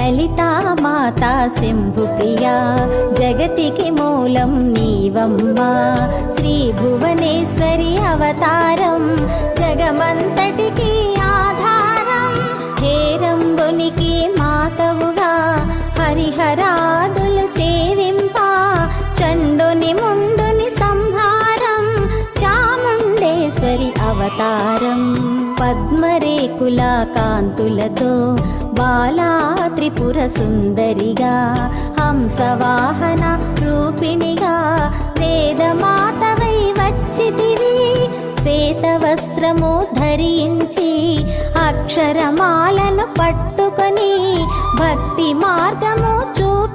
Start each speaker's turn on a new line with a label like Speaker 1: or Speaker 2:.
Speaker 1: లలితా మాతా శంభుప్రియా జగతికి మూలం నీవమ్మా శ్రీ భువనేశ్వరి అవతారం జగమంతటికి ఆధారం హేరంబునికి మాతవుగా హరిహరాదులు సేవింప చండుని ముండుని సంహారం చాముండేశ్వరి అవతారం పద్మరేకుల కాంతులతో బాలా త్రిపుర సుందరిగా హంసవాహన రూపిణిగా వేదమాతవై వచ్చితివి శ్వేత వస్త్రము ధరించి అక్షరమాలను పట్టుకొని భక్తి మార్గము చూపి